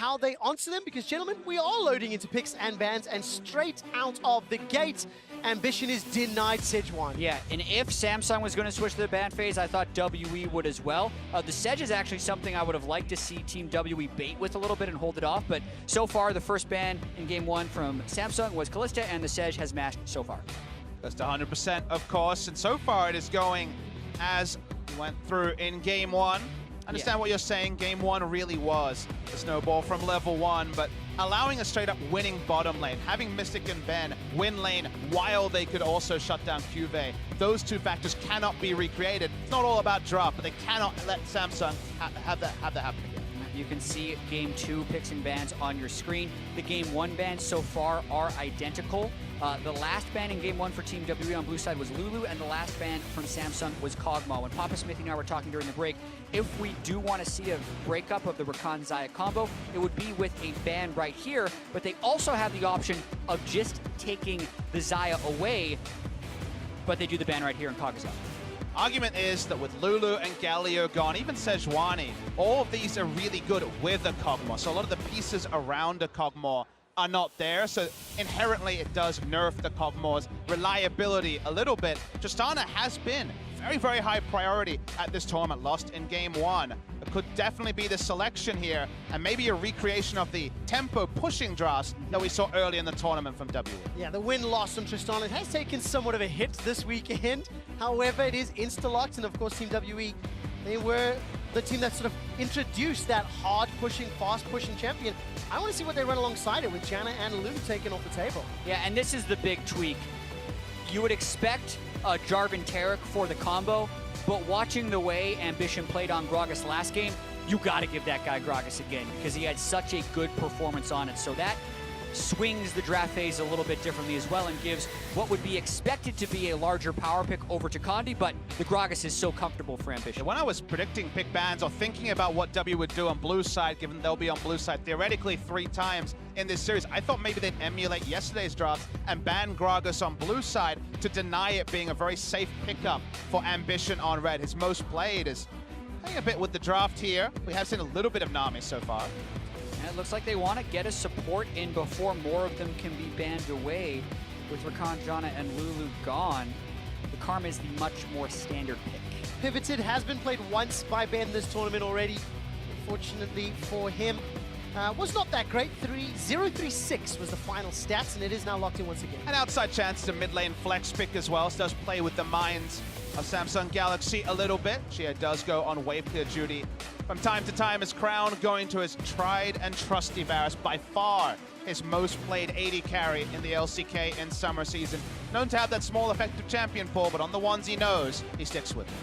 how they answer them, because, gentlemen, we are loading into picks and bans, and straight out of the gate, Ambition is denied Sejuani. Yeah, and if Samsung was going to switch to the ban phase, I thought WE would as well. The Sedge is actually something I would have liked to see Team WE bait with a little bit and hold it off, but so far the first ban in Game 1 from Samsung was Kalista, and the Sedge has mashed so far. Just 100%, of course, and so far it is going as we went through in Game 1. Understand what you're saying. Game 1 really was the snowball from level 1, but allowing a straight-up winning bottom lane, having Mystic and Ben win lane while they could also shut down CuVee, those two factors cannot be recreated. It's not all about draft, but they cannot let Samsung have that happen again. You can see Game 2 picks and bans on your screen. The Game 1 bans so far are identical. The last ban in Game 1 for Team WE on blue side was Lulu, and the last ban from Samsung was Kog'Maw. When Papa Smithy and I were talking during the break, if we do want to see a breakup of the Rakan-Xayah combo, it would be with a ban right here, but they also have the option of just taking the Xayah away, but they do the ban right here in Kog'Maw. Argument is that with Lulu and Galio gone, even Sejuani, all of these are really good with a Kog'Maw. So a lot of the pieces around a Kog'Maw are not there, so inherently it does nerf the Kog'Maw's reliability a little bit. Tristana has been very, very high priority at this tournament, lost in Game 1. It could definitely be the selection here, and maybe a recreation of the tempo pushing drafts that we saw early in the tournament from WE. Yeah, the win-loss on Tristana has taken somewhat of a hit this weekend. However, it is insta-locked, and of course Team WE, they were the team that sort of introduced that hard-pushing, fast-pushing champion. I want to see what they run alongside it with Janna and Lulu taken off the table. Yeah, and this is the big tweak. You would expect Jarvan Taric for the combo, but watching the way Ambition played on Gragas last game, you got to give that guy Gragas again, because he had such a good performance on it. So that swings the draft phase a little bit differently as well, and gives what would be expected to be a larger power pick over to Condi, but the Gragas is so comfortable for Ambition. When I was predicting pick bans or thinking about what W would do on blue side, given they'll be on blue side theoretically 3 times in this series, I thought maybe they'd emulate yesterday's drafts and ban Gragas on blue side to deny it being a very safe pickup for Ambition on red. His most played is playing a bit with the draft here. We have seen a little bit of Nami so far. And it looks like they want to get a support in before more of them can be banned away. With Rakan, Janna, and Lulu gone, the Karma is the much more standard pick. Pivoted has been played once by Ben this tournament already. Unfortunately for him, was not that great. 0-3-6 was the final stats, and it is now locked in once again. An outside chance to mid lane flex pick as well. So does play with the minds of Samsung Galaxy a little bit. Xiye does go on wave clear duty from time to time. His crown going to his tried and trusty Varus, by far his most played AD carry in the LCK in summer season. Known to have that small effective champion pool, but on the ones he knows, he sticks with it.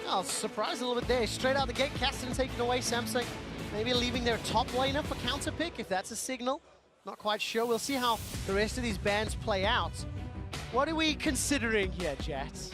Oh, surprised a little bit there. Straight out the gate, Caston taken away. Samsung maybe leaving their top laner for counter pick, if that's a signal. Not quite sure. We'll see how the rest of these bans play out. What are we considering here, Jats?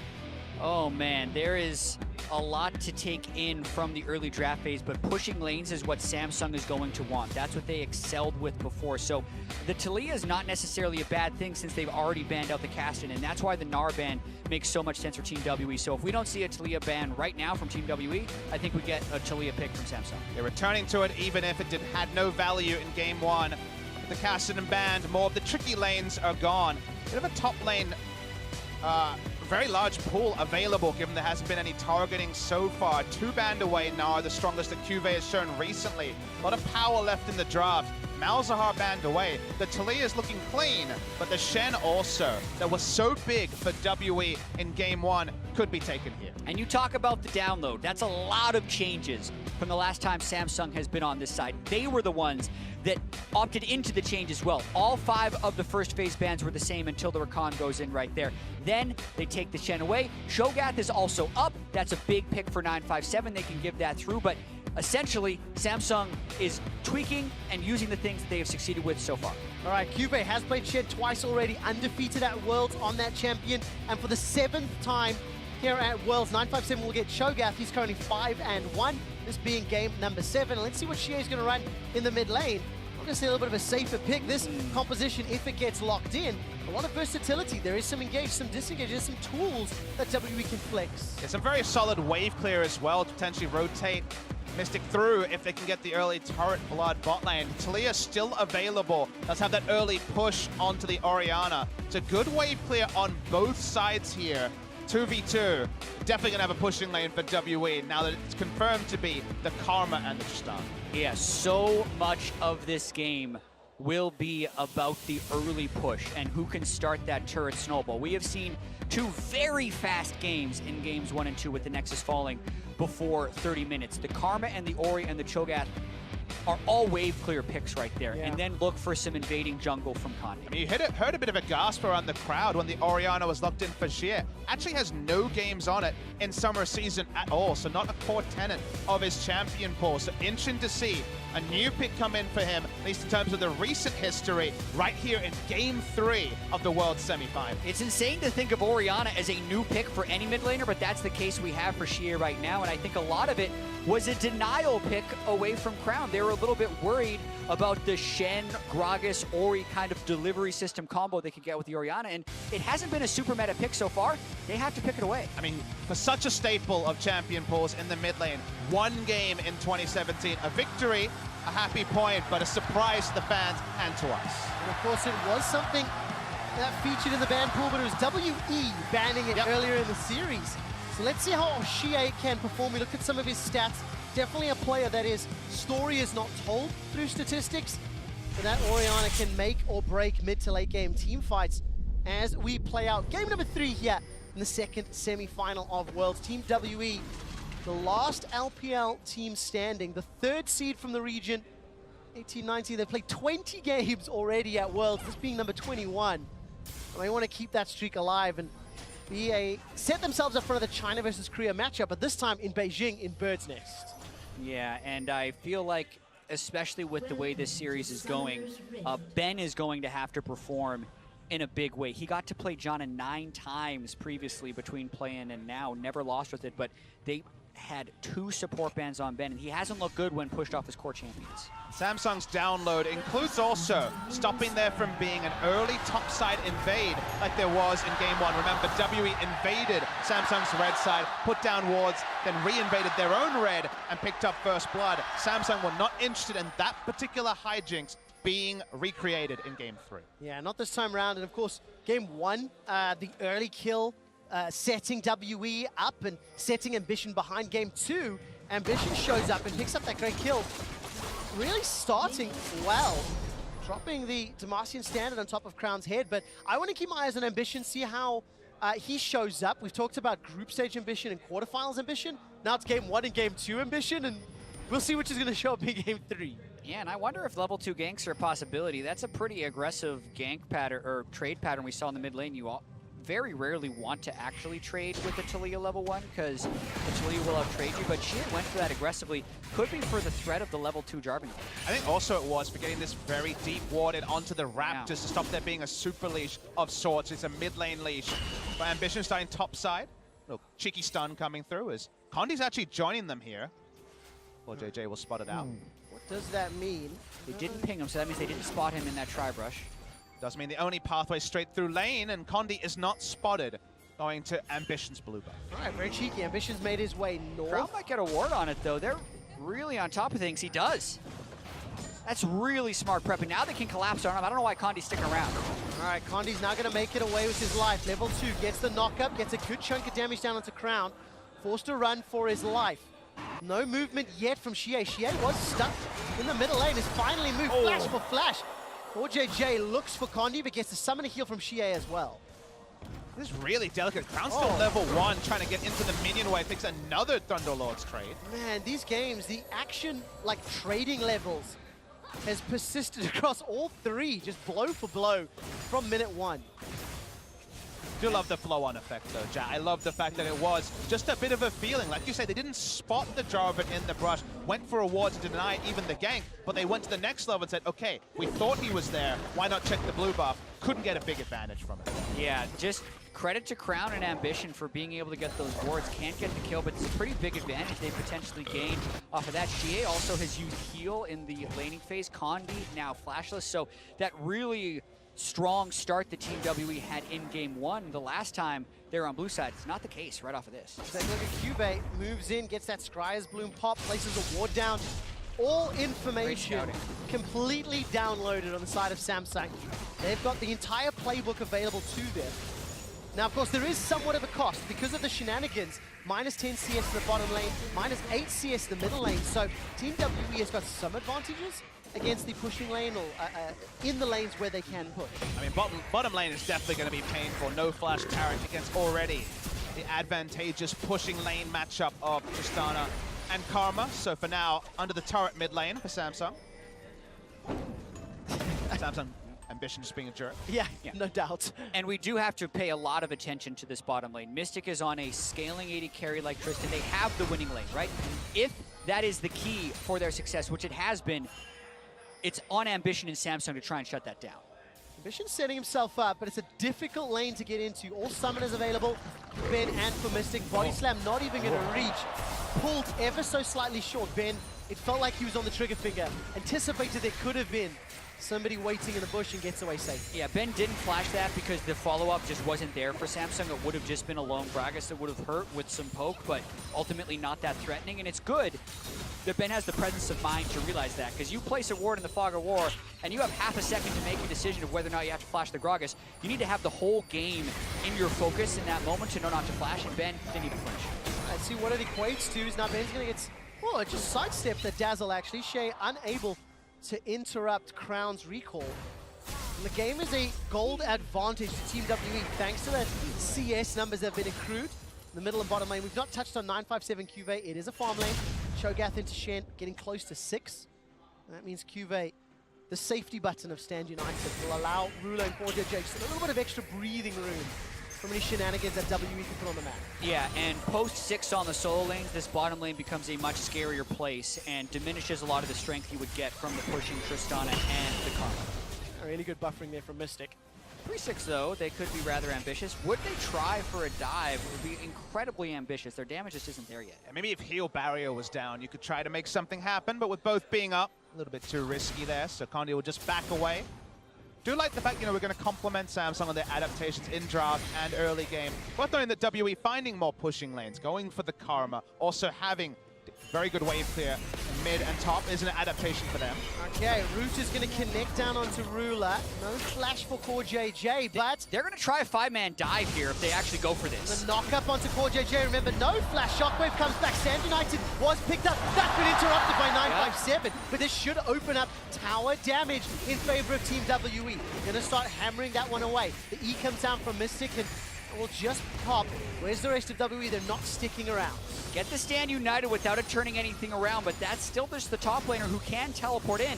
Oh man, there is a lot to take in from the early draft phase, but pushing lanes is what Samsung is going to want. That's what they excelled with before. So the Taliyah is not necessarily a bad thing, since they've already banned out the Caston, and that's why the Gnar ban makes so much sense for Team WE. So if we don't see a Taliyah ban right now from Team WE, I think we get a Taliyah pick from Samsung. They're returning to it even if it had no value in Game 1. The Caston and banned, more of the tricky lanes are gone. Bit of a top lane very large pool available, given there hasn't been any targeting so far. 2 banned away, Gnar, the strongest that CuVee has shown recently. A lot of power left in the draft. Malzahar banned away. The Taliyah is looking clean, but the Shen also, that was so big for WE in Game 1, could be taken here. And you talk about the download. That's a lot of changes from the last time Samsung has been on this side. They were the ones that opted into the change as well. All 5 of the first phase bans were the same until the Rakan goes in right there. Then they take the Shen away. Cho'Gath is also up. That's a big pick for 957. They can give that through, but essentially Samsung is tweaking and using the things that they have succeeded with so far. All right, CuVee has played Shen twice already, undefeated at Worlds on that champion, and for the 7th time here at Worlds, 957 will get Cho'Gath. He's currently 5-1, this being game number 7. Let's see what xiye is going to run in the mid lane. I'm going to see a little bit of a safer pick. This composition, if it gets locked in, a lot of versatility. There is some engage, some disengage, there's some tools that WE can flex. It's a very solid wave clear as well to potentially rotate Mystic through if they can get the early turret blood bot lane. Taliyah still available. Let's have that early push onto the Orianna. It's a good wave clear on both sides here. 2v2. Definitely gonna have a pushing lane for WE now that it's confirmed to be the Karma and the Tristana. Yeah, so much of this game will be about the early push and who can start that turret snowball. We have seen two very fast games in games 1 and 2 with the Nexus falling before 30 minutes. The Karma and the Ori and the Cho'Gath are all wave clear picks right there. Yeah. And then look for some invading jungle from Condi. I mean, you heard a bit of a gasp around the crowd when the Orianna was locked in for xiye. Actually has no games on it in summer season at all, so not a core tenet of his champion pool. So interesting to see a new pick come in for him, at least in terms of the recent history, right here in Game 3 of the World Semi-Final. It's insane to think of Orianna as a new pick for any mid laner, but that's the case we have for xiye right now, and I think a lot of it was a denial pick away from Crown. They were a little bit worried about the Shen, Gragas, Ori kind of delivery system combo they could get with the Orianna, and it hasn't been a super meta pick so far. They have to pick it away. I mean, for such a staple of champion pools in the mid lane, one game in 2017, a victory, a happy point, but a surprise to the fans and to us. And of course, it was something that featured in the ban pool, but it was WE banning it earlier in the series. So let's see how xiye can perform. We look at some of his stats. Definitely a player that his story is not told through statistics, but that Orianna can make or break mid to late game team fights as we play out game number 3 here in the second semi-final of Worlds. Team WE, the last LPL team standing, the 3rd seed from the region, 18-19. They've played 20 games already at Worlds, this being number 21. And they want to keep that streak alive and set themselves up for the China versus Korea matchup, but this time in Beijing in Bird's Nest. Yeah, and I feel like, especially with the way this series is going, Ben is going to have to perform in a big way. He got to play Janna 9 times previously between play-in and now, never lost with it, but they had 2 support bans on Ben, and he hasn't looked good when pushed off his core champions. Samsung's download includes also stopping there from being an early topside invade like there was in Game 1. Remember, WE invaded Samsung's red side, put down wards, then re-invaded their own red and picked up first blood. Samsung were not interested in that particular hijinks being recreated in Game 3. Yeah, not this time around. And of course, Game 1, the early kill, setting WE up and setting Ambition behind. Game 2, Ambition shows up and picks up that great kill. Really starting well, dropping the Demacian standard on top of Crown's head, but I want to keep my eyes on Ambition, see how he shows up. We've talked about group stage Ambition and quarterfinals Ambition. Now it's Game 1 and Game 2 Ambition, and we'll see which is going to show up in Game 3. Yeah, and I wonder if level 2 ganks are a possibility. That's a pretty aggressive gank pattern, or trade pattern we saw in the mid lane. You all very rarely want to actually trade with the Taliyah level 1 because the Taliyah will out-trade you, but she went for that aggressively. Could be for the threat of the level 2 Jarvan. I think also it was for getting this very deep warded onto the Raptors to stop there being a super leash of sorts. It's a mid lane leash. But Ambition starting top side. Little cheeky stun coming through as Condi's actually joining them here. Well, JJ will spot it out. What does that mean? They didn't ping him, so that means they didn't spot him in that tri-brush. Does mean the only pathway straight through lane, and Condi is not spotted going to Ambition's blue buff. All right, very cheeky. Ambition's made his way north. Crown might get a ward on it, though. They're really on top of things. He does. That's really smart prepping. Now they can collapse on him. I don't know why Condi's sticking around. All right, Condi's now going to make it away with his life. Level 2 gets the knock-up, gets a good chunk of damage down onto Crown. Forced to run for his life. No movement yet from xiye. xiye was stuck in the middle lane. Has finally moved. Flash for flash. CoreJJ looks for Condi, but gets to summon a heal from xiye as well. This is really delicate. Crown's still level 1, trying to get into the minion wave. Takes another Thunderlord's trade. Man, these games, the action, like trading levels, has persisted across all 3, just blow for blow from minute 1. Do love the flow-on effect though, Ja. I love the fact that it was just a bit of a feeling. Like you say, they didn't spot the Jarvan in the brush, went for a ward to deny even the gank, but they went to the next level and said, okay, we thought he was there, why not check the blue buff? Couldn't get a big advantage from it. Yeah, just credit to Crown and Ambition for being able to get those wards. Can't get the kill, but it's a pretty big advantage they potentially gained off of that. xiye also has used heal in the laning phase. Condi now flashless, so that really strong start that Team WE had in game 1 the last time they were on blue side. It's not the case right off of this. Take a look at CuVee, moves in, gets that Scryer's Bloom pop, places a ward down. All information completely downloaded on the side of Samsung. They've got the entire playbook available to them. Now, of course, there is somewhat of a cost because of the shenanigans. Minus 10 CS in the bottom lane, minus 8 CS in the middle lane. So Team WE has got some advantages against the pushing lane or in the lanes where they can push. I mean, bottom lane is definitely going to be painful. No flash Taric against already the advantageous pushing lane matchup of Tristana and Karma. So for now, under the turret mid lane for Samsung. Samsung ambition just being a jerk. Yeah, no doubt. And we do have to pay a lot of attention to this bottom lane. Mystic is on a scaling AD carry like Tristan. They have the winning lane, right? If that is the key for their success, which it has been, it's on Ambition and Samsung to try and shut that down. Ambition's setting himself up, but it's a difficult lane to get into. All summoners available, Ben and for Mystic. Body slam not even going to reach. Pulled ever so slightly short. Ben, it felt like he was on the trigger finger. Anticipated there could have been somebody waiting in the bush and gets away safe. Yeah, Ben didn't flash that because the follow-up just wasn't there for Samsung. It would have just been a lone Gragas that would have hurt with some poke, but ultimately not that threatening. And it's good that Ben has the presence of mind to realize that, because you place a ward in the Fog of War and you have half a second to make a decision of whether or not you have to flash the Gragas. You need to have the whole game in your focus in that moment to know not to flash, and Ben didn't even flinch. Let's see what it equates to. Is now Ben's going to get, well, just sidestepped the Dazzle actually. xiye unable to interrupt Crown's recall. And the game is a gold advantage to Team WE thanks to the CS numbers that have been accrued in the middle and bottom lane. We've not touched on 957 CuVee. It is a farm lane. Cho'Gath into Shen, getting close to 6. And that means CuVee, the safety button of Stand United, will allow Ruler and CoreJJ a little bit of extra breathing room from any shenanigans that WE can put on the map. Yeah, and post 6 on the solo lanes, this bottom lane becomes a much scarier place and diminishes a lot of the strength you would get from the pushing Tristana and the Karma. A really good buffering there from Mystic. 3-6 though, they could be rather ambitious. Would they try for a dive? It would be incredibly ambitious. Their damage just isn't there yet. Yeah, maybe if heal barrier was down, you could try to make something happen, but with both being up, a little bit too risky there, so Condi will just back away. Do like the fact, we're going to compliment Samsung on their adaptations in draft and early game. Worth noting that WE finding more pushing lanes, going for the Karma, also having very good wave clear in mid and top is an adaptation for them. Okay, Root is going to connect down onto Ruler. No flash for CoreJJ, but they're going to try a 5-man dive here if they actually go for this. The knock up onto CoreJJ. Remember, no flash. Shockwave comes back. Stand United was picked up. That's been interrupted by 957, but this should open up tower damage in favor of Team WE. Going to start hammering that one away. The E comes down from Mystic and will just pop. Where's the rest of WE? They're not sticking around. Get the Stand United without it turning anything around, but that's still just the top laner who can teleport in.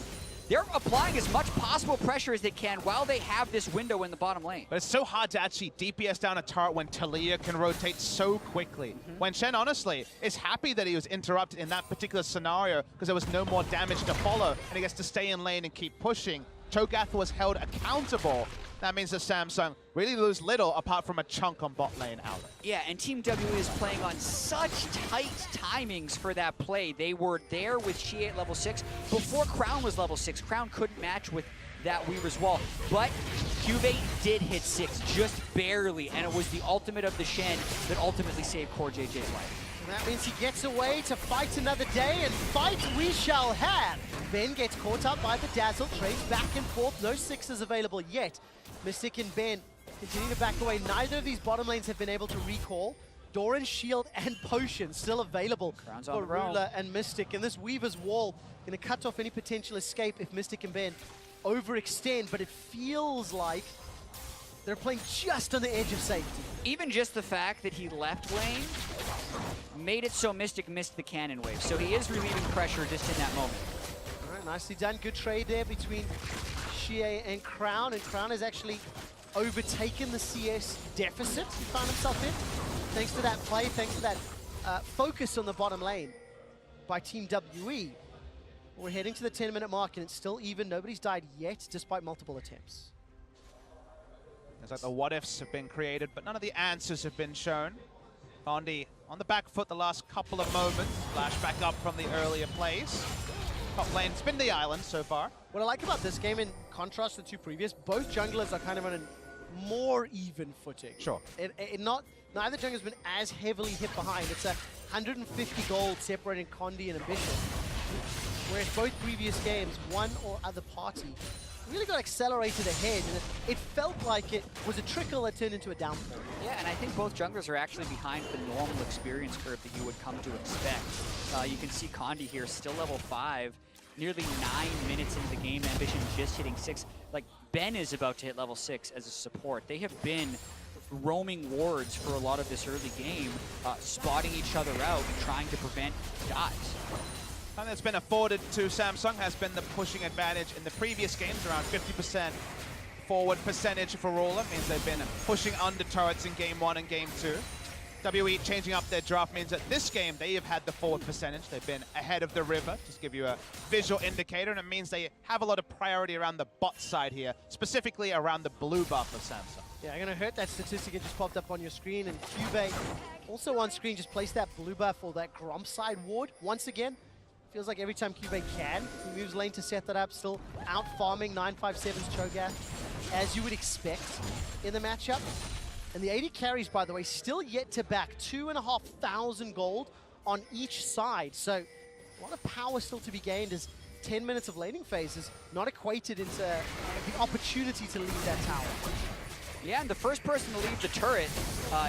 They're applying as much possible pressure as they can while they have this window in the bottom lane. But it's so hard to actually DPS down a turret when Taliyah can rotate so quickly. When Shen, honestly, is happy that he was interrupted in that particular scenario because there was no more damage to follow, and he gets to stay in lane and keep pushing. Cho'Gath was held accountable. That means that Samsung really lose little apart from a chunk on bot lane outlet. Yeah, and Team WE is playing on such tight timings for that play. They were there with xiye at level 6 before Crown was level 6. Crown couldn't match with that Weaver's Wall, but CuVee did hit 6, just barely, and it was the ultimate of the Shen that ultimately saved CoreJJ's life. And that means he gets away to fight another day, and fight we shall have. Ben gets caught up by the Dazzle, trades back and forth, no 6s available yet. Mystic and Ben continue to back away. Neither of these bottom lanes have been able to recall. Doran's shield and potion still available for Ruler and Mystic. And this Weaver's Wall going to cut off any potential escape if Mystic and Ben overextend, but it feels like they're playing just on the edge of safety. Even just the fact that he left lane made it so Mystic missed the cannon wave. So he is relieving pressure just in that moment. All right, nicely done. Good trade there between xiye and Crown has actually overtaken the CS deficit he found himself in. Thanks to that play, thanks to that focus on the bottom lane by Team WE. We're heading to the 10-minute mark and it's still even. Nobody's died yet, despite multiple attempts. It's like the what-ifs have been created, but none of the answers have been shown. Condi on the back foot the last couple of moments. Flash back up from the earlier plays. Top lane, spin the island so far. What I like about this game, in contrast to the two previous, both junglers are kind of on a more even footing. Sure. Neither jungler's been as heavily hit behind. It's a 150 gold separating Condi and Ambition. Whereas both previous games, one or other party really got accelerated ahead, and it felt like it was a trickle that turned into a downfall. Yeah, and I think both junglers are actually behind the normal experience curve that you would come to expect. You can see Condi here, still level 5, nearly 9 minutes into the game. Ambition just hitting 6. Like, Ben is about to hit level 6 as a support. They have been roaming wards for a lot of this early game, spotting each other out and trying to prevent dives. Something that's been afforded to Samsung has been the pushing advantage in the previous games, around 50% forward percentage for Ruler. Means they've been pushing under turrets in game 1 and game 2. WE changing up their draft means that this game they have had the forward percentage. They've been ahead of the river, just to give you a visual indicator, and it means they have a lot of priority around the bot side here, specifically around the blue buff of Samsung. Yeah, I'm gonna hurt that statistic that just popped up on your screen, and CuVee also on screen just placed that blue buff or that Gromp side ward once again. Feels like every time CuVee can, he moves lane to set that up, still out farming 957's Cho'Gath, as you would expect in the matchup. And the AD carries, by the way, still yet to back 2,500 gold on each side. So a lot of power still to be gained as 10 minutes of laning phase is not equated into the opportunity to leave that tower. Yeah, and the first person to leave the turret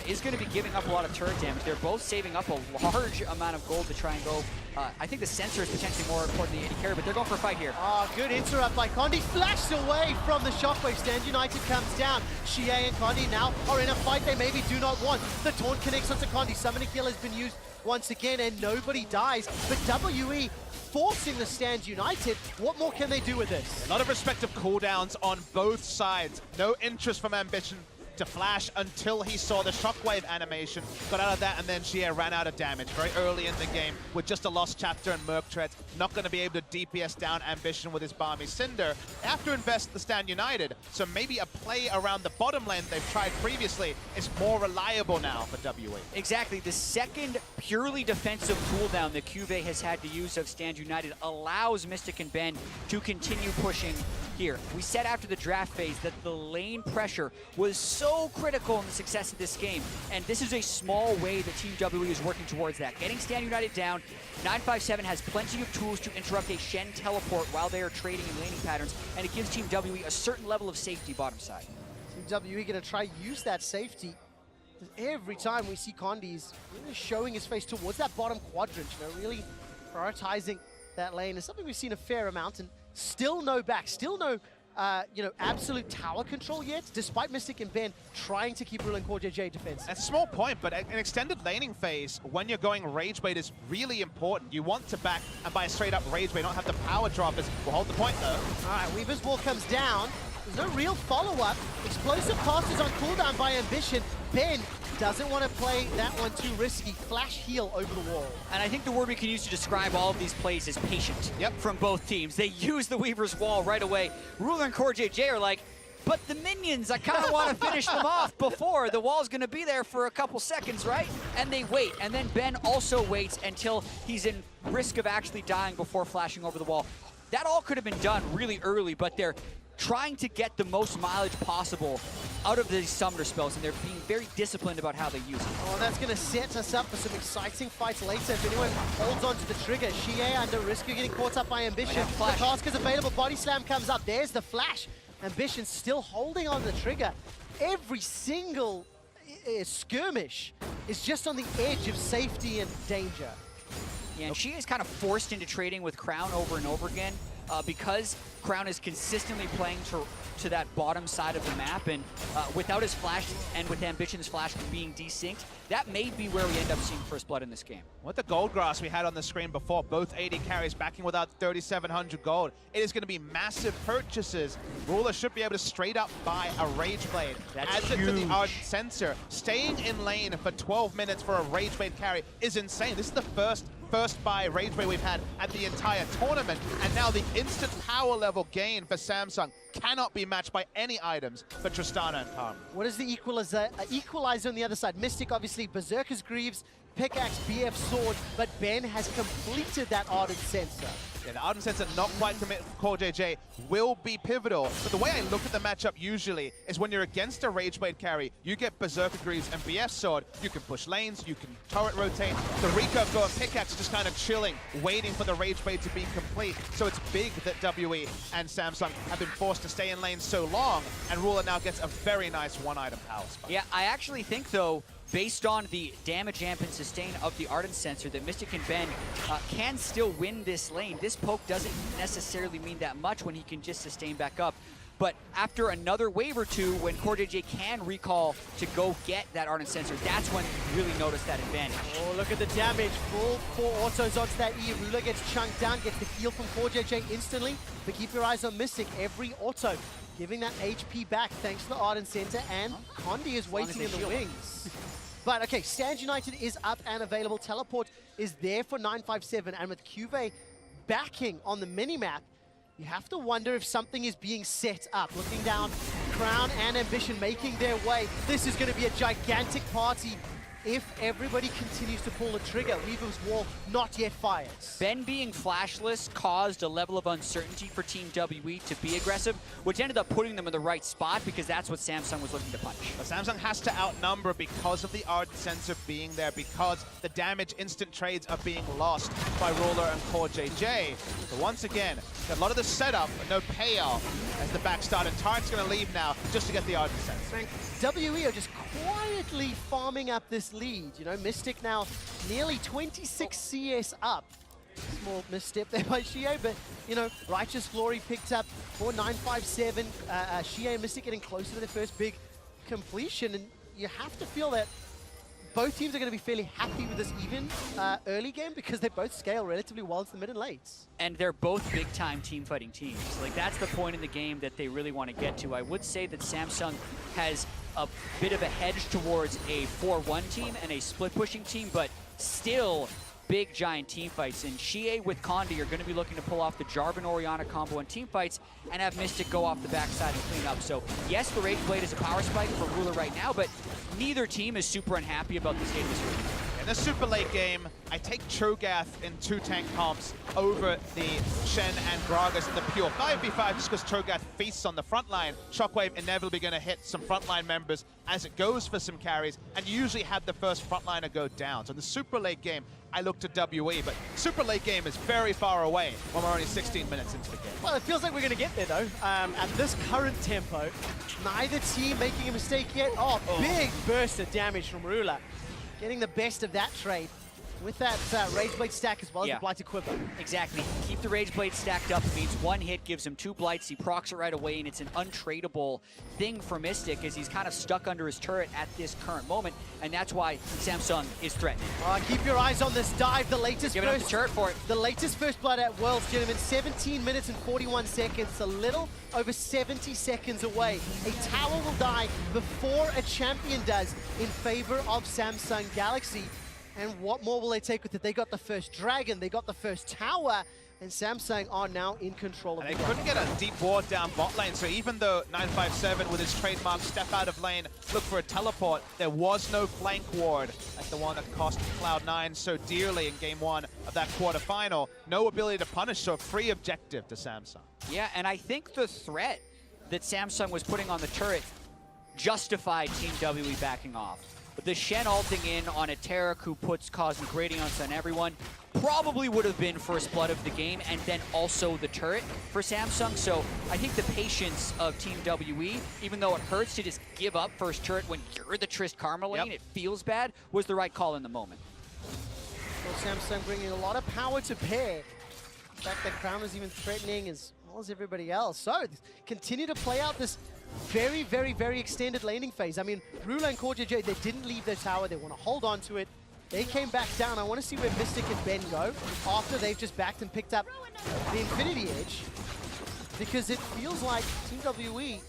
is going to be giving up a lot of turret damage. They're both saving up a large amount of gold to try and go. I think the sensor is potentially more important than the AD carry, but they're going for a fight here. Oh, good interrupt by Condi. Flashed away from the shockwave. Stand United comes down. xiye and Condi now are in a fight they maybe do not want. The taunt connects onto Condi. Summoning kill has been used once again, and nobody dies. But WE forcing the Stand United. What more can they do with this? A lot of respective cooldowns on both sides. No interest from Ambition to flash until he saw the shockwave animation, got out of that, and then xiye ran out of damage very early in the game with just a lost chapter and Merc Treads. Not going to be able to DPS down Ambition with his Balmy Cinder. They have to invest the Stand United, so maybe a play around the bottom lane they've tried previously is more reliable now for WE. Exactly. The second purely defensive cooldown that CuVee has had to use of Stand United allows Mystic and Ben to continue pushing here. We said after the draft phase that the lane pressure was so critical in the success of this game, and this is a small way that Team WE is working towards that. Getting Stand United down, 957 has plenty of tools to interrupt a Shen teleport while they are trading in laning patterns, and it gives Team WE a certain level of safety bottom side. Team WE gonna try use that safety. Every time we see Condi's really showing his face towards that bottom quadrant, you know, really prioritizing that lane is something we've seen a fair amount, and still no back, still no absolute tower control yet, despite Mystic and Ben trying to keep ruling CoreJJ defense. That's a small point, but an extended laning phase when you're going rage bait is really important. You want to back and buy a straight up rage bait, not have the power droppers. We'll hold the point though. All right, Weaver's Wall comes down. There's no real follow-up. Explosive passes on cooldown by Ambition. Ben doesn't want to play that one too risky. Flash heal over the wall. And I think the word we can use to describe all of these plays is patient. Yep. From both teams. They use the Weaver's Wall right away. Ruler and CoreJJ are like, but the minions, I kind of want to finish them off before. The wall's going to be there for a couple seconds, right? And they wait. And then Ben also waits until he's in risk of actually dying before flashing over the wall. That all could have been done really early, but they're trying to get the most mileage possible out of these summoner spells, and they're being very disciplined about how they use it. Oh, that's going to set us up for some exciting fights later. If anyone holds on to the trigger, xiye under risk of getting caught up by Ambition. The task is available. Body slam comes up. There's the flash. Ambition still holding on the trigger. Every single skirmish is just on the edge of safety and danger. Yeah, and she is kind of forced into trading with Crown over and over again because Crown is consistently playing to that bottom side of the map, and without his flash and with Ambition's flash being desynced, that may be where we end up seeing first blood in this game. With the gold grass we had on the screen before, both AD carries backing without 3,700 gold. It is going to be massive purchases. Ruler should be able to straight up buy a Rage Blade. That's Adds huge. it to the Ardent Sensor. Staying in lane for 12 minutes for a Rage Blade carry is insane. This is the first buy Rage Blade we've had at the entire tournament, and now the instant power level gain for Samsung cannot be matched by any items for Tristana and Karma. What is the equalizer on the other side? Mystic, obviously, Berserker's Greaves, pickaxe, BF sword, but Ben has completed that Ardent Sensor. Yeah, the Ardent Sensor not quite committed for CoreJJ will be pivotal. But the way I look at the matchup usually is when you're against a Rageblade carry, you get Berserker Greaves and BF Sword, you can push lanes, you can turret rotate. The recurve go and pickaxe just kind of chilling, waiting for the Rageblade to be complete. So it's big that WE and Samsung have been forced to stay in lane so long, and Ruler now gets a very nice one-item power spike. Yeah, I actually think, though, based on the damage amp and sustain of the Ardent Sensor, that Mystic and Ben can still win this lane. This poke doesn't necessarily mean that much when he can just sustain back up. But after another wave or two, when CoreJJ can recall to go get that Ardent Sensor, that's when you really notice that advantage. Oh, look at the damage. Full 4 autos onto that E. Ruler gets chunked down, gets the heal from CoreJJ instantly. But keep your eyes on Mystic. Every auto giving that HP back thanks to the Ardent Sensor, and Condi is waiting in the wings. But okay, Stand United is up and available. Teleport is there for 957, and with CuVee backing on the minimap, you have to wonder if something is being set up. Looking down, Crown and Ambition making their way. This is going to be a gigantic party if everybody continues to pull the trigger. Weaver's Wall not yet fired. Ben being flashless caused a level of uncertainty for Team WE to be aggressive, which ended up putting them in the right spot because that's what Samsung was looking to punch. But Samsung has to outnumber because of the Ardent Sensor being there, because the damage instant trades are being lost by Ruler and CoreJJ. So once again, a lot of the setup, but no payoff as the back start, and Taric's going to leave now just to get the Ardent Sensor. WE are just quietly farming up this lead. You know, Mystic now nearly 26 CS up. Small misstep there by xiye, but, you know, Righteous Glory picked up for 957. xiye and Mystic getting closer to their first big completion, and you have to feel that both teams are going to be fairly happy with this even early game because they both scale relatively well into the mid and lates. And they're both big-time team-fighting teams. Like, that's the point in the game that they really want to get to. I would say that Samsung has a bit of a hedge towards a 4-1 team and a split-pushing team, but still big, giant team fights. And xiye with Condi are going to be looking to pull off the Jarvan Orianna combo in team fights and have Mystic go off the backside and clean up. So, yes, the Rageblade is a power spike for Ruler right now, but neither team is super unhappy about the state of this region. In the super late game, I take Cho'Gath in 2 tank comps over the Shen and Gragas in the pure 5v5 just because Cho'Gath feasts on the front line. Shockwave inevitably going to hit some frontline members as it goes for some carries, and you usually have the first frontliner go down. So in the super late game, I look to WE, but super late game is very far away when we're only 16 minutes into the game. Well, it feels like we're going to get there, though. At this current tempo, neither team making a mistake yet. Oh, big burst of damage from Ruler. Getting the best of that trade with that Rageblade stack as well as the Blighted Quiver. Exactly. Keep the Rageblade stacked up. It means one hit gives him 2 Blights. He procs it right away, and it's an untradeable thing for Mystic as he's kind of stuck under his turret at this current moment, and that's why Samsung is threatening. Keep your eyes on this dive. The latest Giving up the turret for it. The latest first blood at Worlds, gentlemen. 17 minutes and 41 seconds. A little over 70 seconds away. A tower will die before a champion does in favor of Samsung Galaxy. And what more will they take with it? They got the first dragon, they got the first tower, and Samsung are now in control of and the they couldn't get a deep ward down bot lane, so even though 957 with his trademark step out of lane, look for a teleport, there was no flank ward. That's the one that cost Cloud9 so dearly in game 1 of that quarterfinal. No ability to punish, so a free objective to Samsung. Yeah, and I think the threat that Samsung was putting on the turret justified Team WE backing off. But the Shen ulting in on a Taric who puts Cosmic Radiance on everyone probably would have been first blood of the game, and then also the turret for Samsung. So I think the patience of Team WE, even though it hurts to just give up first turret when you're the Trist Karma lane, it feels bad, was the right call in the moment. Well, Samsung bringing a lot of power to bear. The fact that Crown was even threatening as well as everybody else. So continue to play out this very, very, very extended laning phase. I mean, Ruler and CoreJJ, they didn't leave their tower. They want to hold on to it. They came back down. I want to see where Mystic and Ben go after they've just backed and picked up the Infinity Edge, because it feels like Team WE,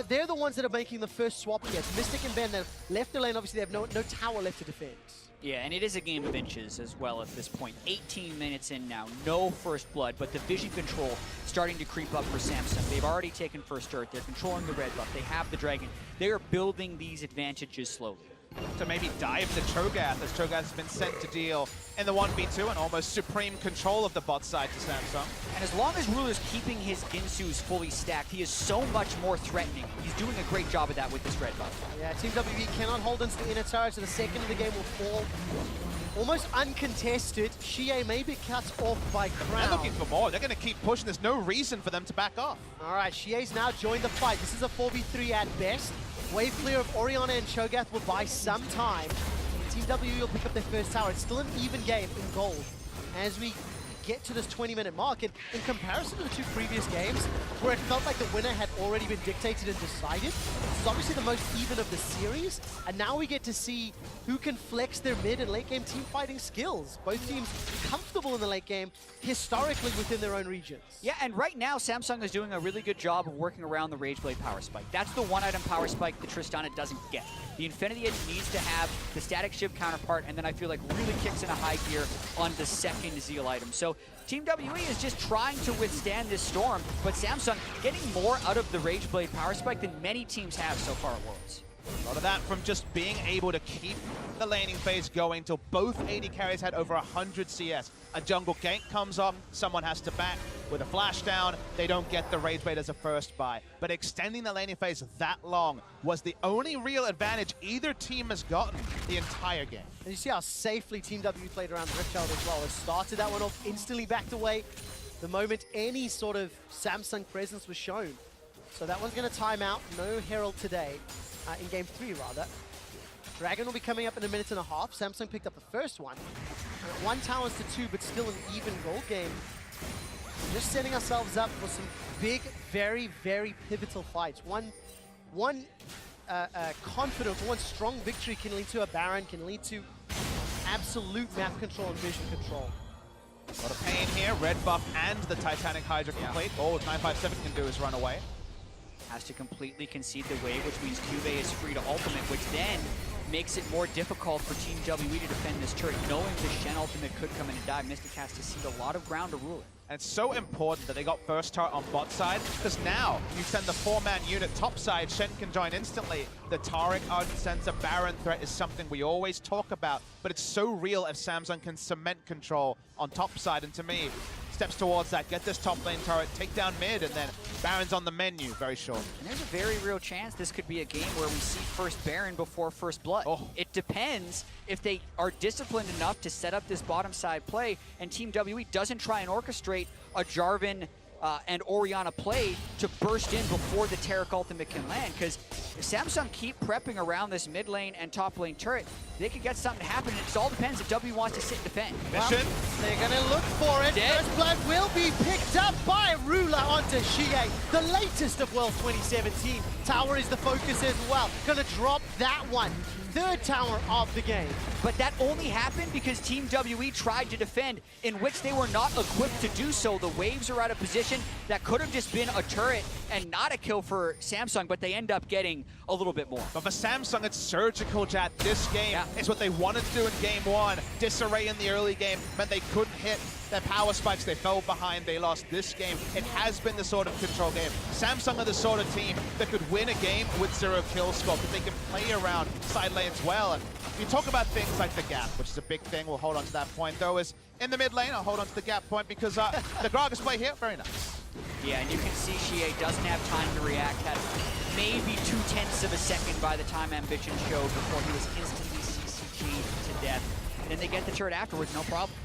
they're the ones that are making the first swap here. Mystic and Ben, they've left their lane. Obviously, they have no tower left to defend. Yeah, and it is a game of inches as well at this point. 18 minutes in now, no first blood, but the vision control starting to creep up for Samsung. They've already taken first turret. They're controlling the red buff. They have the dragon. They are building these advantages slowly. to maybe dive the Cho'Gath, as Cho'Gath has been sent to deal in the 1v2 and almost supreme control of the bot side to Samsung. And as long as Ruler's keeping his Ginsus fully stacked, he is so much more threatening. He's doing a great job of that with this red buff. Yeah, Team WE cannot hold into the inner turret, so the second of the game will fall almost uncontested. Xiye may be cut off by Crown. They're looking for more. They're going to keep pushing. There's no reason for them to back off. All right, Xie's now joined the fight. This is a 4v3 at best. Wave clear of Orianna and Cho'Gath will buy some time. Team WE will pick up their first tower. It's still an even game in gold as we get to this 20-minute mark. And in comparison to the two previous games, where it felt like the winner had already been dictated and decided, this is obviously the most even of the series. And now we get to see who can flex their mid and late game team fighting skills. Both teams comfortable in the late game, historically within their own regions. Yeah, and right now, Samsung is doing a really good job of working around the Rageblade power spike. That's the one-item power spike that Tristana doesn't get. The Infinity Edge needs to have the static shiv counterpart, and then I feel like really kicks in a high gear on the second Zeal item. So Team WE is just trying to withstand this storm, but Samsung getting more out of the Rageblade power spike than many teams have so far at Worlds. A lot of that from just being able to keep the laning phase going till both AD carries had over 100 CS. A jungle gank comes up, someone has to back with a flash down. They don't get the Rage Blade as a first buy. But extending the laning phase that long was the only real advantage either team has gotten the entire game. And you see how safely Team W played around the Rift Child as well. It started that one off, instantly backed away the moment any sort of Samsung presence was shown. So that one's going to time out. No Herald today. In game 3, rather. Dragon will be coming up in a minute and a half. Samsung picked up the first one. 1 towers to 2, but still an even goal game. Just setting ourselves up for some big, very, very pivotal fights. One confident, one strong victory can lead to a Baron, can lead to absolute map control and vision control. A lot of pain here. Red buff and the Titanic Hydra complete. All 957 can do is run away. Has to completely concede the wave, which means CuVee is free to ultimate, which then makes it more difficult for Team WE to defend this turret, knowing the Shen ultimate could come in and die. Mystic has to cede a lot of ground to rule it. And it's so important that they got first turret on bot side, because now you send the 4-man unit top side, Shen can join instantly. The Taric Ardent Sensor Baron threat is something we always talk about, but it's so real if Samsung can cement control on top side. And to me, steps towards that, get this top lane turret, take down mid, and then Baron's on the menu very short. And there's a very real chance this could be a game where we see first Baron before first blood. Oh. It depends if they are disciplined enough to set up this bottom side play, and Team WE doesn't try and orchestrate a Jarvan and Orianna play to burst in before the Taric ultimate can land, because if Samsung keep prepping around this mid lane and top lane turret, they could get something to happen. It all depends if W wants to sit and defend. Mission. They're going to look for it. Dead. First blood will be picked up by Ruler onto Xiye, the latest of World 2017. Tower is the focus as well. Going to drop that one. Third tower of the game. But that only happened because Team WE tried to defend, in which they were not equipped to do so. The waves are out of position. That could have just been a turret and not a kill for Samsung, but they end up getting a little bit more. But for Samsung, it's surgical, Chat. This game is what they wanted to do in game 1. Disarray in the early game meant they couldn't hit their power spikes. They fell behind. They lost this game. It has been the sort of control game. Samsung are the sort of team that could win a game with 0 kill score, because they can play around side lanes well. And you talk about things like the gap, which is a big thing. We'll hold on to that point, though. Is in the mid lane, I'll hold on to the gap point, because the Gragas play here, very nice. Yeah, and you can see Xiye doesn't have time to react. Had maybe 0.2 of a second by the time Ambition showed before he was instantly CCG'd to death. And then they get the turret afterwards, no problem.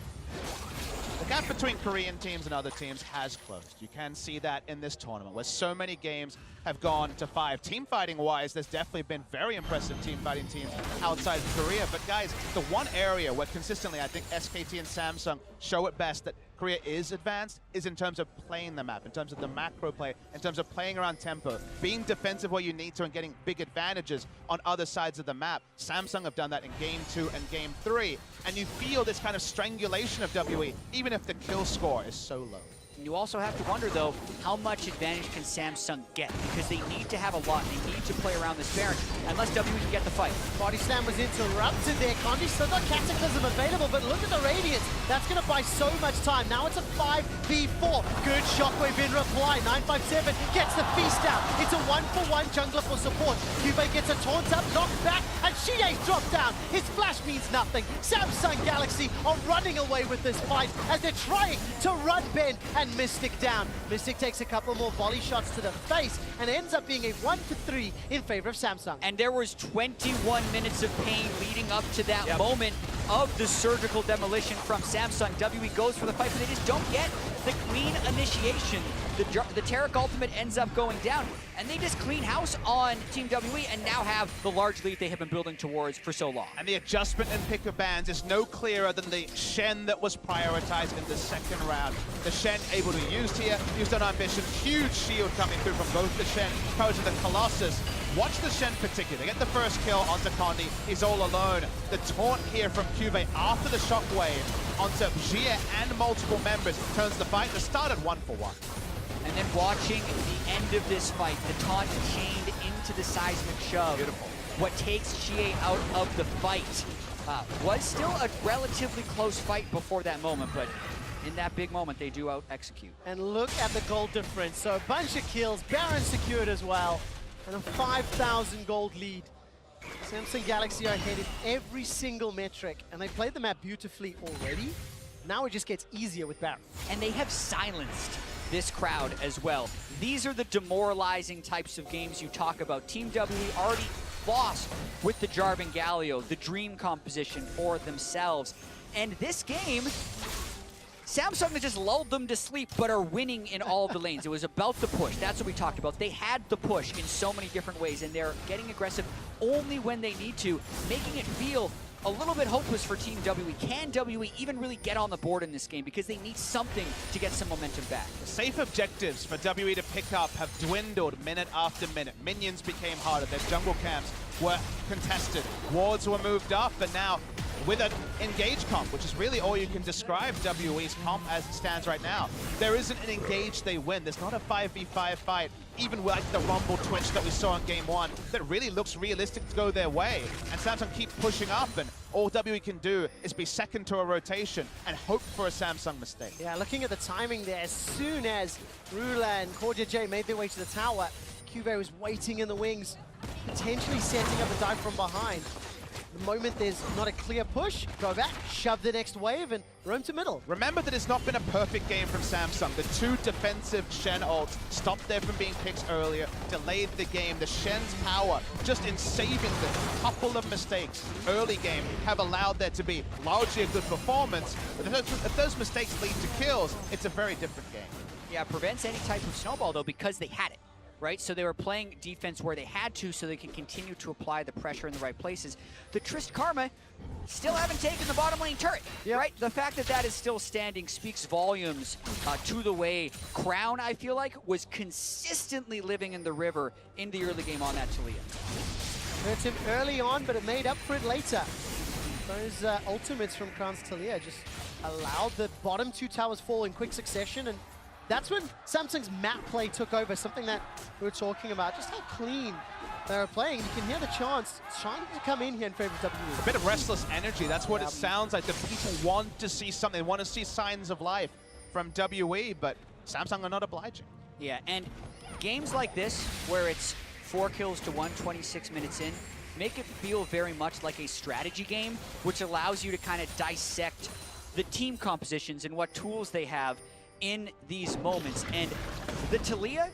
The gap between Korean teams and other teams has closed. You can see that in this tournament, where so many games have gone to 5. Team fighting-wise, there's definitely been very impressive team fighting teams outside of Korea. But guys, the one area where consistently I think SKT and Samsung show it best that Korea is advanced is in terms of playing the map, in terms of the macro play, in terms of playing around tempo, being defensive where you need to, and getting big advantages on other sides of the map. Samsung have done that in game 2 and game 3, and you feel this kind of strangulation of WE, even if the kill score is so low. You also have to wonder, though, how much advantage can Samsung get? Because they need to have a lot. They need to play around this Baron, unless W can get the fight. Body slam was interrupted there. Condi still got Cataclysm available, but look at the Radiance. That's going to buy so much time. Now it's a 5v4. Good shockwave in reply. 957 gets the feast out. It's a 1-for-1 jungler for support. CuVee gets a taunt up, knocked back, and xiye dropped down. His flash means nothing. Samsung Galaxy are running away with this fight as they're trying to run Ben and Mystic down. Mystic takes a couple more volley shots to the face and ends up being a 1-for-3 in favor of Samsung. And there was 21 minutes of pain leading up to that moment of the surgical demolition from Samsung. WE goes for the fight, but they just don't get the clean initiation. The Taric ultimate ends up going down, and they just clean house on Team WE and now have the large lead they have been building towards for so long. And the adjustment and pick of bans is no clearer than the Shen that was prioritized in the second round. The Shen able to use here, used on Ambition, huge shield coming through from both the Shen, opposed to the Colossus. Watch the Shen particularly, get the first kill onto Condi, he's all alone. The taunt here from CuVee after the shockwave onto xiye and multiple members turns the fight that started 1-for-1. And then watching the end of this fight, the taunt chained into the seismic shove. Beautiful. What takes xiye out of the fight was still a relatively close fight before that moment, but in that big moment, they do out-execute. And look at the gold difference. So a bunch of kills, Baron secured as well, and a 5,000 gold lead. Samsung Galaxy are ahead in every single metric, and they played the map beautifully already. Now it just gets easier with Baron. And they have silenced this crowd as well. These are the demoralizing types of games you talk about. Team WE already lost with the Jarvan Galio, the dream composition for themselves. And this game, Samsung has just lulled them to sleep, but are winning in all of the lanes. It was about the push. That's what we talked about. They had the push in so many different ways, and they're getting aggressive only when they need to, making it feel a little bit hopeless for Team WE. Can WE even really get on the board in this game? Because they need something to get some momentum back. Safe objectives for WE to pick up have dwindled minute after minute. Minions became harder. Their jungle camps were contested. Wards were moved up, and now with an engage comp, which is really all you can describe WE's comp as it stands right now. There isn't an engage they win. There's not a 5v5 fight, even with like the Rumble Twitch that we saw in Game 1, that really looks realistic to go their way. And Samsung keep pushing up, and all WE can do is be second to a rotation and hope for a Samsung mistake. Yeah, looking at the timing there, as soon as Rula and CoreJJ made their way to the tower, CuVee was waiting in the wings, potentially setting up a dive from behind. The moment there's not a clear push, go back, shove the next wave, and roam to middle. Remember that it's not been a perfect game from Samsung. The two defensive Shen ults stopped there from being picked earlier, delayed the game. The Shen's power, just in saving the couple of mistakes early game, have allowed there to be largely a good performance. But if those mistakes lead to kills, it's a very different game. Yeah, prevents any type of snowball, though, because they had it. Right? So they were playing defense where they had to so they could continue to apply the pressure in the right places. The Trist Karma still haven't taken the bottom lane turret, right? The fact that that is still standing speaks volumes to the way Crown, I feel like, was consistently living in the river in the early game on that Taliyah. Hurt him early on, but it made up for it later. Those ultimates from Crown's Taliyah just allowed the bottom two towers fall in quick succession, and that's when Samsung's map play took over, something that we were talking about, just how clean they were playing. You can hear the chants trying to come in here in favor of WE. A bit of restless energy, that's what it sounds like. The people want to see something, want to see signs of life from WE, but Samsung are not obliging. Yeah, and games like this, where it's 4 kills to 1, 26 minutes in, make it feel very much like a strategy game, which allows you to kind of dissect the team compositions and what tools they have in these moments. And the Taliyah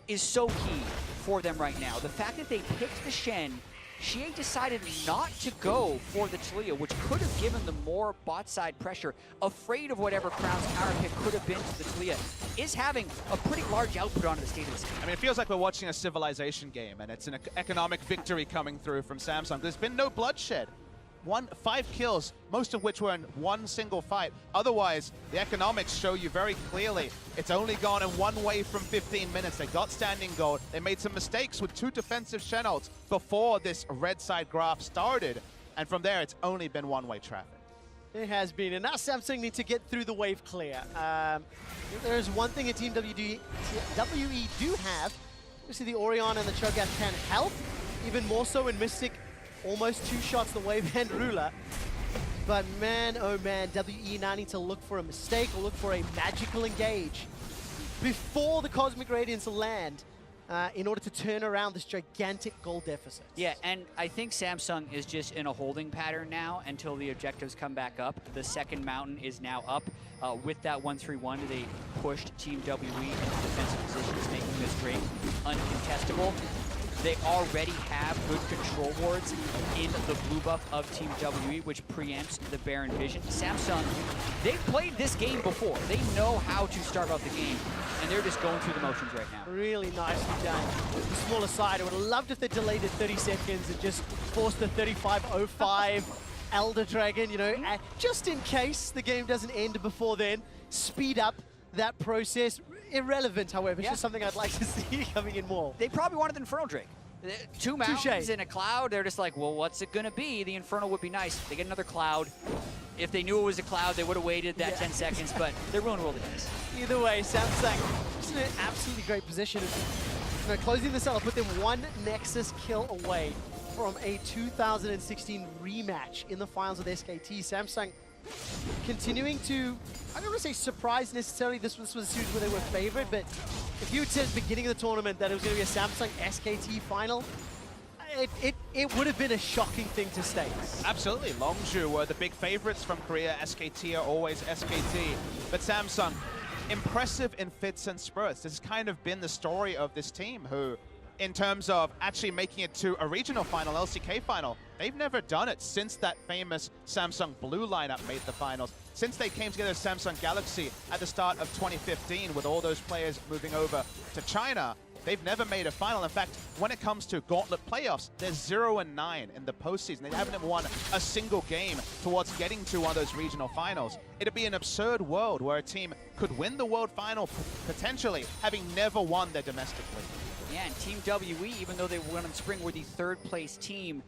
is so key for them right now. The fact that they picked the Shen, xiye decided not to go for the Taliyah, which could have given them more bot side pressure, afraid of whatever Crown's counter pick could have been to the Taliyah, is having a pretty large output onto the state of this game. I mean, it feels like we're watching a Civilization game, and it's an economic victory coming through from Samsung. There's been no bloodshed. 5 kills, most of which were in one single fight. Otherwise, the economics show you very clearly it's only gone in one way from 15 minutes. They got standing gold. They made some mistakes with 2 defensive Shen ults before this red side graph started. And from there, it's only been one-way traffic. It has been, and now Samsung need to get through the wave clear. There's one thing a Team WE do have. Obviously, the Orianna and the Cho'Gath can help, even more so in Mystic. Almost 2 shots the wave and Ruler. But man, oh man, WE now need to look for a mistake or look for a magical engage before the Cosmic Radiance land in order to turn around this gigantic goal deficit. Yeah, and I think Samsung is just in a holding pattern now until the objectives come back up. The second mountain is now up. With that 1-3-1, they pushed Team WE into defensive positions, making this Drake uncontestable. They already have good control wards in the blue buff of Team WE, which preempts the Baron Vision. Samsung, they've played this game before. They know how to start out the game, and they're just going through the motions right now. Really nicely done. The smaller side, I would have loved if they delayed it 30 seconds and just forced the 35-05 Elder Dragon, you know, just in case the game doesn't end before then. Speed up that process. Irrelevant, however. It's just something I'd like to see coming in more. They probably wanted the Infernal Drake. Two mountains in a cloud, they're just like, well, what's it gonna be? The Infernal would be nice. They get another cloud. If they knew it was a cloud, they would have waited that 10 seconds, but they're willing to roll the dice. Either way, Samsung is in an absolutely great position. You know, closing this out will put them one Nexus kill away from a 2016 rematch in the finals with SKT. Samsung continuing to, I don't want to say surprise necessarily, this was a series where they were favored, but if you had said at the beginning of the tournament that it was going to be a Samsung SKT final, it would have been a shocking thing to state. Absolutely. Longzhu were the big favorites from Korea. SKT are always SKT. But Samsung, impressive in fits and spurts. This has kind of been the story of this team who, in terms of actually making it to a regional final, LCK final, they've never done it since that famous Samsung Blue lineup made the finals. Since they came together as Samsung Galaxy at the start of 2015 with all those players moving over to China, they've never made a final. In fact, when it comes to Gauntlet playoffs, they're 0-9 in the postseason. They haven't won a single game towards getting to one of those regional finals. It'd be an absurd world where a team could win the world final potentially, having never won their domestic league. Yeah, and Team WE, even though they won in spring, were the third place team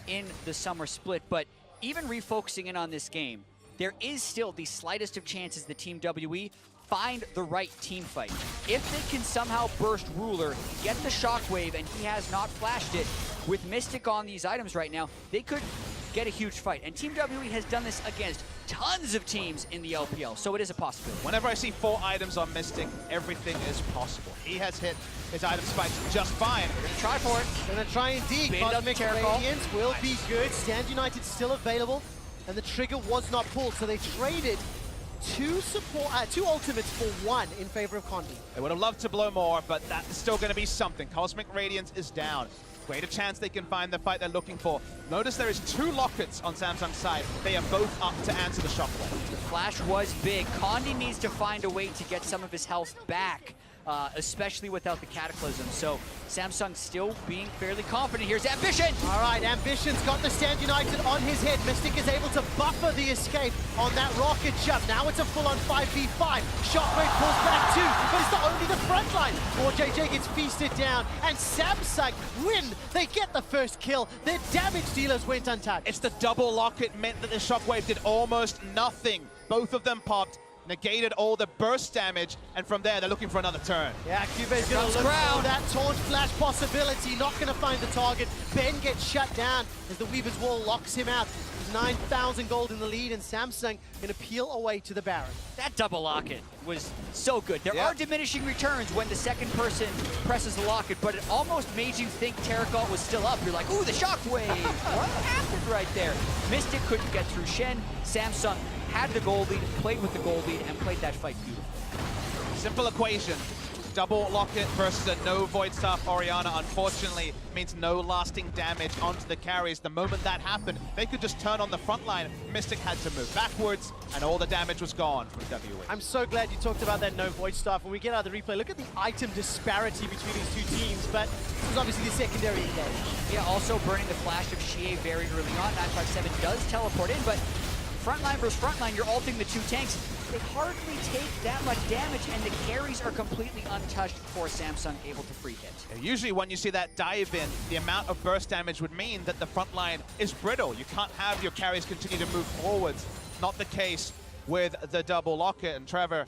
in the summer split. But even refocusing in on this game, there is still the slightest of chances that Team WE find the right team fight. If they can somehow burst Ruler, get the Shockwave, and he has not flashed it, with Mystic on these items right now, they could get a huge fight. And Team WE has done this against tons of teams in the LPL, so it is a possibility. Whenever I see 4 items on Mystic, everything is possible. He has hit his item spikes just fine. We're gonna try for it. Gonna try indeed. Cosmic Radiance will be good. Stand United still available, and the trigger was not pulled, so they traded two ultimates for one in favor of Condi. They would have loved to blow more, but that is still going to be something. Cosmic Radiance is down. Greater chance they can find the fight they're looking for. Notice there is 2 lockets on Samsung's side. They are both up to answer the shockwave. The flash was big. Condi needs to find a way to get some of his health back, especially without the Cataclysm. So Samsung still being fairly confident. Here's Ambition! All right, Ambition's got the Stand United on his head. Mystic is able to buffer the escape on that rocket jump. Now it's a full-on 5v5. Shockwave pulls back 2, but it's not only the front line. CoreJJ gets feasted down, and Samsung win. They get the first kill. Their damage dealers went untouched. It's the double locket meant that the Shockwave did almost nothing. Both of them popped, negated all the burst damage, and from there they're looking for another turn. Yeah, CuVee's gonna look for that taunt flash possibility, not gonna find the target. Ben gets shut down as the Weaver's Wall locks him out. There's 9,000 gold in the lead, and Samsung gonna peel away to the Baron. That double locket was so good. There are diminishing returns when the second person presses the locket, but it almost made you think Taric was still up. You're like, ooh, the shockwave! What happened right there? Mystic couldn't get through Shen. Samsung had the gold lead, played with the gold lead, and played that fight beautifully. Simple equation. Double locket versus a no void staff Orianna, unfortunately, means no lasting damage onto the carries. The moment that happened, they could just turn on the front line. Mystic had to move backwards, and all the damage was gone from WE. I'm so glad you talked about that no void staff. When we get out of the replay, look at the item disparity between these two teams, but this was obviously the secondary engage. Yeah, also burning the flash of xiye very early on. 957 does teleport in, but frontline versus frontline, you're ulting the 2 tanks. They hardly take that much damage, and the carries are completely untouched for Samsung, able to free hit. Usually when you see that dive in, the amount of burst damage would mean that the front line is brittle. You can't have your carries continue to move forwards. Not the case with the double locket. And Trevor,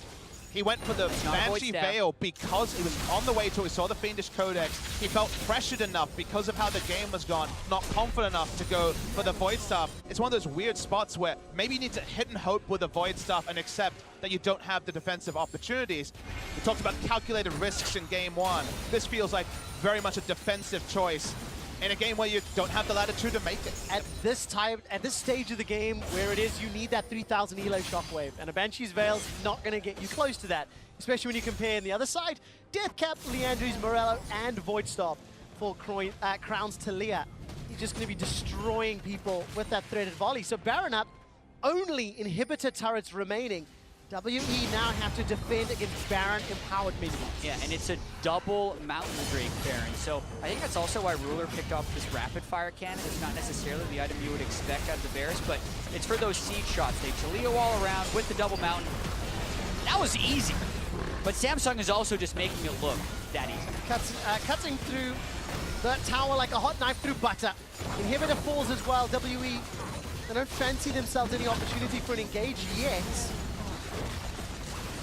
He went for the Banshee Veil because he was on the way to it. He saw the Fiendish Codex. He felt pressured enough because of how the game was gone, not confident enough to go for the Void Staff. It's one of those weird spots where maybe you need to hit and hope with the Void Staff and accept that you don't have the defensive opportunities. We talked about calculated risks in game one. This feels like very much a defensive choice in a game where you don't have the latitude to make it. At this stage of the game where it is, you need that 3,000 elo shockwave, and a Banshee's Veil's not going to get you close to that, especially when you compare on the other side, Deathcap, Leandries, Morello, and Voidstaff for Crown's Taliyah. He's just going to be destroying people with that threaded volley. So Baron up, only inhibitor turrets remaining. WE now have to defend against Baron empowered minions. Yeah, and it's a double Mountain Drake Baron. So I think that's also why Ruler picked up this rapid fire cannon. It's not necessarily the item you would expect out of the Varus, but it's for those siege shots. They Taliyah wall around with the double Mountain. That was easy. But Samsung is also just making it look that easy. Cutting through the tower like a hot knife through butter. Inhibitor falls as well. WE, they don't fancy themselves any opportunity for an engage yet.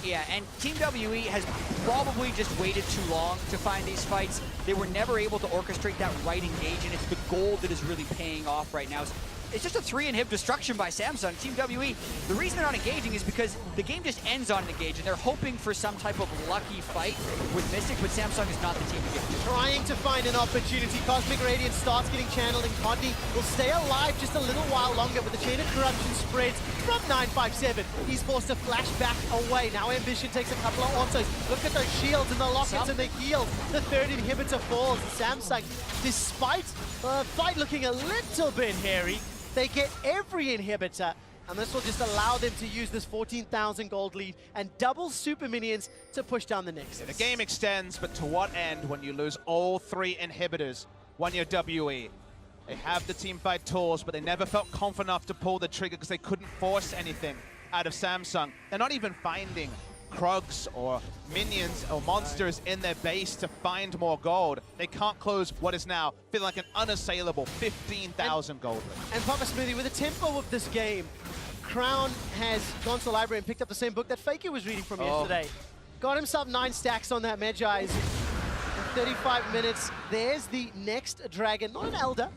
Yeah, and Team WE has probably just waited too long to find these fights. They were never able to orchestrate that right engage, and it's the gold that is really paying off right now. It's just a 3-inhib destruction by Samsung. Team WE, the reason they're not engaging is because the game just ends on an engage, and they're hoping for some type of lucky fight with Mystic, but Samsung is not the team to give it to. Trying to find an opportunity. Cosmic Radiance starts getting channeled, and Condi will stay alive just a little while longer, but the chain of corruption spreads from 957. He's forced to flash back away. Now Ambition takes a couple of autos. Look at those shields and the lockets and the heals. The third inhibitor falls. Samsung, despite the fight looking a little bit hairy, they get every inhibitor, and this will just allow them to use this 14,000 gold lead and double super minions to push down the Nexus. The game extends, but to what end when you lose all 3 inhibitors when you're WE? They have the teamfight tools, but they never felt confident enough to pull the trigger because they couldn't force anything out of Samsung. They're not even finding Krugs or minions or monsters in their base to find more gold. They can't close what is now feeling like an unassailable 15,000 gold lead. And Papa Smoothie, with the tempo of this game, Crown has gone to the library and picked up the same book that Faker was reading from yesterday. Got himself 9 stacks on that Medjai's in 35 minutes. There's the next dragon, not an Elder.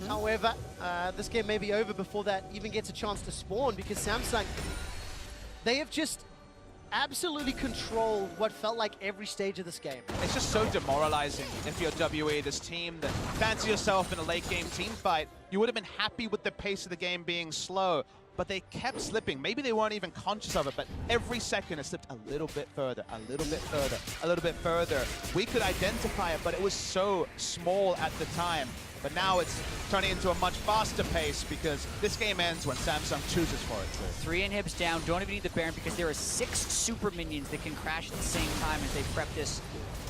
However, this game may be over before that even gets a chance to spawn, because Samsung, they have just absolutely controlled what felt like every stage of this game. It's just so demoralizing if you're WE, this team that fancy yourself in a late game team fight. You would have been happy with the pace of the game being slow, but they kept slipping. Maybe they weren't even conscious of it, but every second it slipped a little bit further, a little bit further, a little bit further. We could identify it, but it was so small at the time. But now it's turning into a much faster pace because this game ends when Samsung chooses for it to. 3 inhibs down, don't even need the Baron because there are 6 super minions that can crash at the same time as they prep this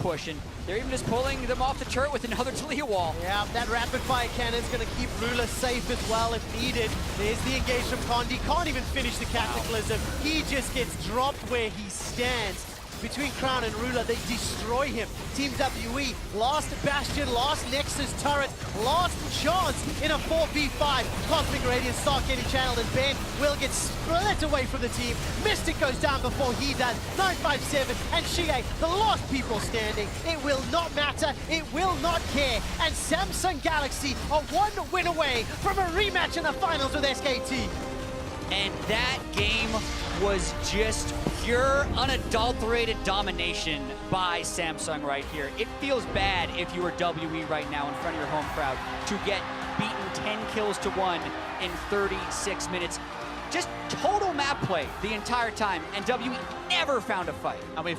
push. And they're even just pulling them off the turret with another Taliyah wall. Yeah, that rapid fire cannon's going to keep Ruler safe as well if needed. There's the engage from Condi. Can't even finish the Cataclysm. He just gets dropped where he stands. Between Crown and Ruler, they destroy him. Team WE, last Bastion, last Nexus turret, last chance in a 4v5. Cosmic Radiance start getting channeled, and Ben will get split away from the team. Mystic goes down before he does. 957 and xiye, the last people standing. It will not matter, it will not care. And Samsung Galaxy are 1 win away from a rematch in the finals with SKT. And that game was just pure, unadulterated domination by Samsung right here. It feels bad if you were WE right now in front of your home crowd to get beaten 10 kills to 1 in 36 minutes. Just total map play the entire time, and WE never found a fight. And we've